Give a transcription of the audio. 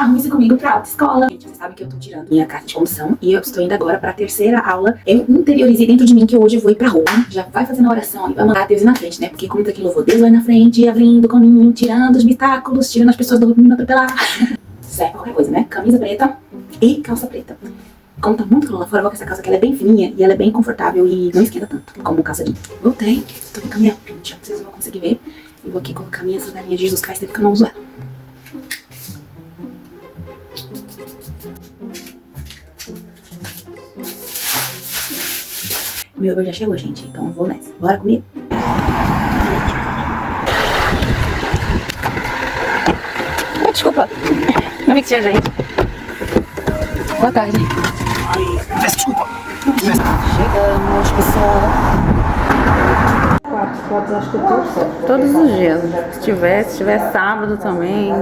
arrume-se comigo pra autoescola. Gente, vocês sabem que eu tô tirando minha carta de condução e eu estou indo agora pra terceira aula. Eu interiorizei dentro de mim que hoje eu vou ir pra rua. Já vai fazendo a oração e vai mandar Deus ir na frente, né? Porque como tá aqui louvor, Deus vai na frente, abrindo o caminho, tirando os bitáculos, tirando as pessoas do rumo me atropelar. Serve qualquer coisa, né? Camisa preta e calça preta. Como tá muito calor lá fora, eu vou com essa calça que ela é bem fininha e ela é bem confortável e não esquenta tanto como calça jeans. Voltei, tô com a minha pincha, vocês não vão conseguir ver. Eu vou aqui colocar minha sandalinha de Jesus, que faz tempo que eu não uso ela. Meu Uber já chegou, gente, então eu vou nessa. Bora comigo? Desculpa, não vi que tinha gente. Boa tarde. Desculpa. Chegamos, pessoal. Quatro fotos, acho que eu tô certo. Todos os dias. Se tiver sábado também.